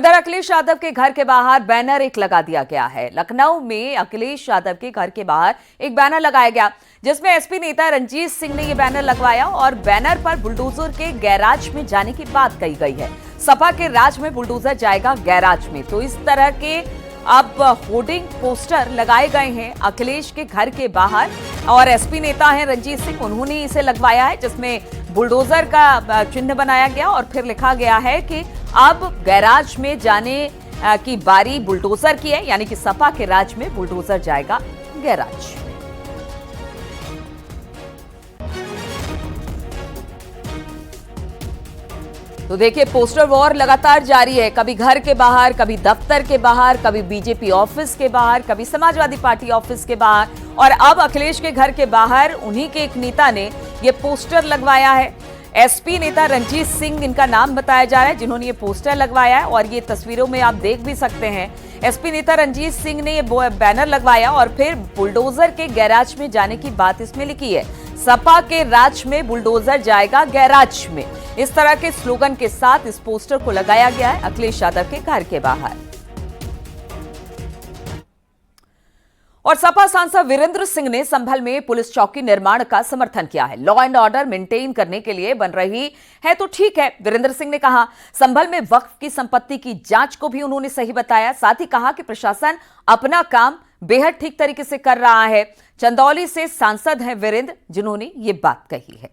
इधर अखिलेश यादव के घर के बाहर बैनर एक लगा दिया गया है। लखनऊ में अखिलेश यादव के घर के बाहर एक बैनर लगाया गया जिसमें एसपी नेता रंजीत सिंह ने यह बैनर लगवाया और बैनर पर बुलडोजर के गैराज में जाने की बात कही गई है। सपा के राज में बुलडोजर जाएगा गैराज में, तो इस तरह के अब होर्डिंग पोस्टर लगाए गए हैं अखिलेश के घर के बाहर और एसपी नेता हैं रंजीत सिंह, उन्होंने इसे लगवाया है जिसमें बुलडोजर का चिन्ह बनाया गया और फिर लिखा गया है कि अब गैराज में जाने की बारी बुलडोजर की है, यानी कि सपा के राज में बुलडोजर जाएगा गैराज। तो देखिए, पोस्टर वॉर लगातार जारी है, कभी घर के बाहर, कभी दफ्तर के बाहर, कभी बीजेपी ऑफिस के बाहर, कभी समाजवादी पार्टी ऑफिस के बाहर और अब अखिलेश के घर के बाहर उन्हीं के एक नेता ने यह पोस्टर लगवाया है। एसपी नेता रंजीत सिंह इनका नाम बताया जा रहा है जिन्होंने ये पोस्टर लगवाया है और ये तस्वीरों में आप देख भी सकते हैं। एसपी नेता रंजीत सिंह ने ये बैनर लगवाया और फिर बुलडोजर के गैराज में जाने की बात इसमें लिखी है। सपा के राज में बुलडोजर जाएगा गैराज में, इस तरह के स्लोगन के साथ इस पोस्टर को लगाया गया है अखिलेश यादव के घर के बाहर। और सपा सांसद वीरेंद्र सिंह ने संभल में पुलिस चौकी निर्माण का समर्थन किया है। लॉ एंड ऑर्डर मेंटेन करने के लिए बन रही है तो ठीक है, वीरेंद्र सिंह ने कहा। संभल में वक्फ की संपत्ति की जांच को भी उन्होंने सही बताया, साथ ही कहा कि प्रशासन अपना काम बेहद ठीक तरीके से कर रहा है। चंदौली से सांसद हैं वीरेंद्र, जिन्होंने ये बात कही है।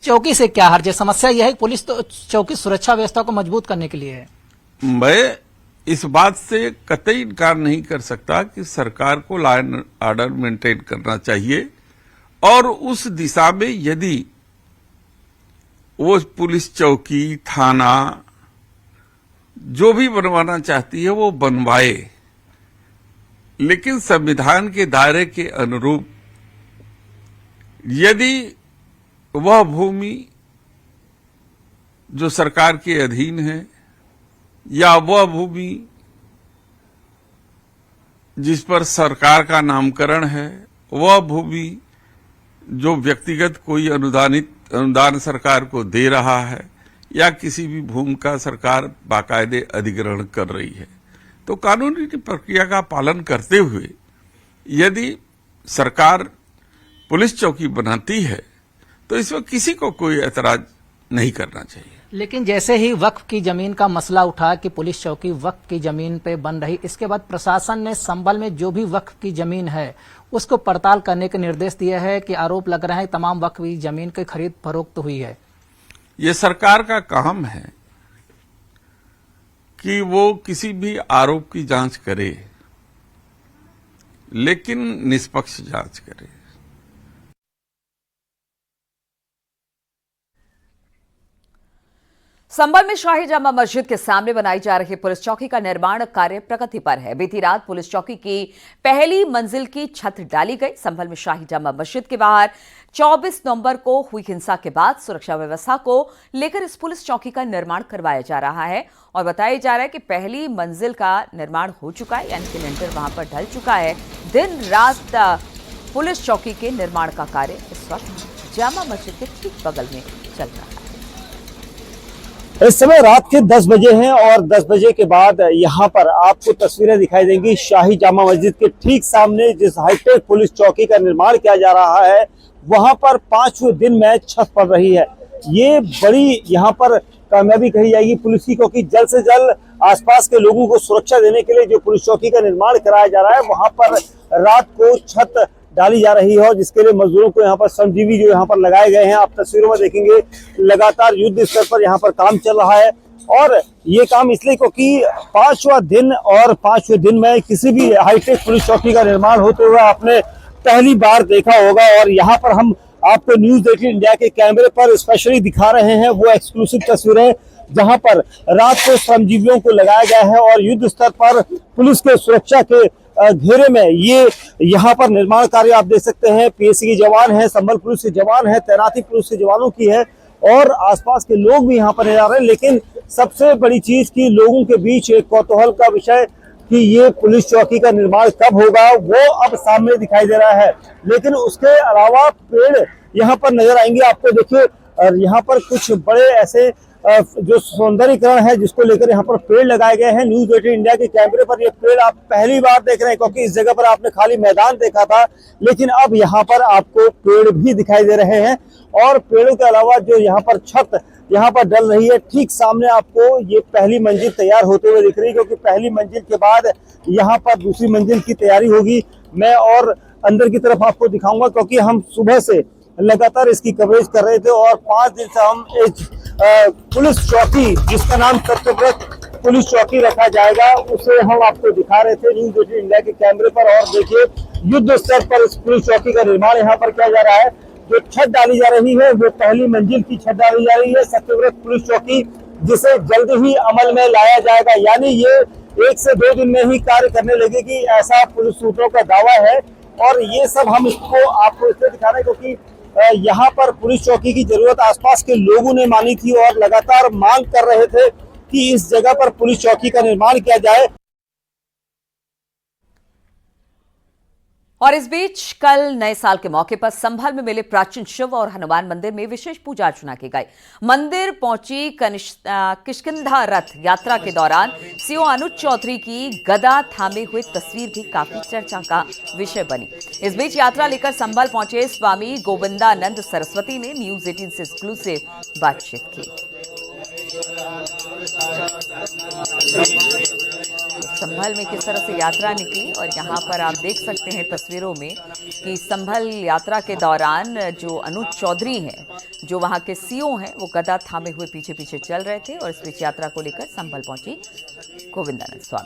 चौकी से क्या हर्ज है? समस्या यह है पुलिस तो चौकी सुरक्षा व्यवस्था को मजबूत करने के लिए है। मैं इस बात से कतई इनकार नहीं कर सकता कि सरकार को लॉ एंड ऑर्डर मेंटेन करना चाहिए और उस दिशा में यदि वो पुलिस चौकी, थाना जो भी बनवाना चाहती है वो बनवाए, लेकिन संविधान के दायरे के अनुरूप यदि वह भूमि जो सरकार के अधीन है या वह भूमि जिस पर सरकार का नामकरण है, वह भूमि जो व्यक्तिगत कोई अनुदान सरकार को दे रहा है या किसी भी भूमि का सरकार बाकायदे अधिग्रहण कर रही है, तो कानूनी प्रक्रिया का पालन करते हुए यदि सरकार पुलिस चौकी बनाती है तो इसमें किसी को कोई ऐतराज नहीं करना चाहिए। लेकिन जैसे ही वक्फ की जमीन का मसला उठा कि पुलिस चौकी वक्फ की जमीन पे बन रही, इसके बाद प्रशासन ने संभल में जो भी वक्फ की जमीन है उसको पड़ताल करने के निर्देश दिए हैं कि आरोप लग रहा है तमाम वक्फ की जमीन की खरीद फरोख्त हुई है। ये सरकार का काम है कि वो किसी भी आरोप की जांच करे, लेकिन निष्पक्ष जांच करे। संभल में शाही जामा मस्जिद के सामने बनाई जा रही पुलिस चौकी का निर्माण कार्य प्रगति पर है। बीती रात पुलिस चौकी की पहली मंजिल की छत डाली गई। संभल में शाही जामा मस्जिद के बाहर 24 नवंबर को हुई हिंसा के बाद सुरक्षा व्यवस्था को लेकर इस पुलिस चौकी का निर्माण करवाया जा रहा है और बताया जा रहा है कि पहली मंजिल का निर्माण हो चुका है, यानी कि लिंटर वहां पर ढल चुका है। दिन रात पुलिस चौकी के निर्माण का कार्य इस वक्त जामा मस्जिद के ठीक बगल में चल रहा है। इस समय रात के 10 बजे हैं और 10 बजे के बाद यहाँ पर आपको तस्वीरें दिखाई देंगी शाही जामा मस्जिद के ठीक सामने जिस हाईटेक पुलिस चौकी का निर्माण किया जा रहा है वहाँ पर 5वें दिन में छत पड़ रही है। ये बड़ी यहाँ पर कामयाबी कही जाएगी पुलिस की, क्योंकि जल्द से जल्द आसपास के लोगों को सुरक्षा देने के लिए जो पुलिस चौकी का निर्माण कराया जा रहा है वहाँ पर रात को छत डाली जा रही है और जिसके लिए मजदूरों को यहाँ पर श्रमजीवी जो यहाँ पर लगाए गए हैं, आप तस्वीरों में देखेंगे लगातार युद्ध स्तर पर यहाँ पर काम चल रहा है। और ये काम इसलिए क्योंकि 5वां दिन और 5वें दिन में किसी भी हाईटेक पुलिस चौकी का निर्माण होते हुए आपने पहली बार देखा होगा और यहाँ पर हम आपको न्यूज 18 इंडिया के कैमरे पर स्पेशली दिखा रहे हैं वो एक्सक्लूसिव तस्वीरें जहाँ पर रात को श्रमजीवियों को लगाया गया है और युद्ध स्तर पर पुलिस के सुरक्षा के घेरे में ये यहाँ पर निर्माण कार्य आप देख सकते हैं। पीएसी के जवान हैं, संभल पुलिस के जवान हैं, तैनाती पुलिस के जवानों की है और आसपास के लोग भी यहाँ पर नजर आ रहे हैं। लेकिन सबसे बड़ी चीज की लोगों के बीच एक कौतूहल का विषय कि ये पुलिस चौकी का निर्माण कब होगा वो अब सामने दिखाई दे रहा है। लेकिन उसके अलावा पेड़ यहाँ पर नजर आएंगे आपको। देखिए यहाँ पर कुछ बड़े ऐसे जो सौंदर्यीकरण है जिसको लेकर यहाँ पर पेड़ लगाए गए हैं। न्यूज़ 18 इंडिया के कैमरे पर ये पेड़ आप पहली बार देख रहे हैं, क्योंकि इस जगह पर आपने खाली मैदान देखा था, लेकिन अब यहाँ पर आपको पेड़ भी दिखाई दे रहे हैं। और पेड़ों के अलावा जो यहाँ पर छत यहाँ पर डल रही है, ठीक सामने आपको ये पहली मंजिल तैयार होते हुए दिख रही है, क्योंकि पहली मंजिल के बाद यहाँ पर दूसरी मंजिल की तैयारी होगी। मैं और अंदर की तरफ आपको दिखाऊंगा, क्योंकि हम सुबह से लगातार इसकी कवरेज कर रहे थे और 5 दिन से हम इस पुलिस चौकी, जिसका नाम सत्यव्रत पुलिस चौकी रखा जाएगा, उसे हम आपको दिखा रहे थे न्यूज़ 18 इंडिया के कैमरे पर। और देखिए, युद्ध स्तर पर इस पुलिस चौकी का निर्माण यहाँ पर किया जा रहा है। जो छत डाली जा रही है वो पहली मंजिल की छत डाली जा रही है सत्यव्रत पुलिस चौकी, जिसे जल्द ही अमल में लाया जाएगा। यानी ये 1 से 2 दिन में ही कार्य करने लगेगी, ऐसा पुलिस सूत्रों का दावा है। और ये सब हम इसको आपको इसलिए दिखा रहे हैं क्योंकि यहाँ पर पुलिस चौकी की जरूरत आसपास के लोगों ने मानी थी और लगातार मांग कर रहे थे कि इस जगह पर पुलिस चौकी का निर्माण किया जाए। और इस बीच कल नए साल के मौके पर संभल में मिले प्राचीन शिव और हनुमान मंदिर में विशेष पूजा अर्चना की गई। मंदिर पहुंची किष्किंधा रथ यात्रा के दौरान सीओ अनुज चौधरी की गदा थामे हुए तस्वीर भी काफी चर्चा का विषय बनी। इस बीच यात्रा लेकर संभल पहुंचे स्वामी गोविंदानंद सरस्वती ने न्यूज़ 18 से एक्सक्लूसिव बातचीत की। संभल में किस तरह से यात्रा निकली और यहाँ पर आप देख सकते हैं तस्वीरों में कि संभल यात्रा के दौरान जो अनुज चौधरी हैं, जो वहाँ के सीओ हैं, वो गदा थामे हुए पीछे पीछे चल रहे थे और इस बीच यात्रा को लेकर संभल पहुंची गोविंदानंद स्वामी।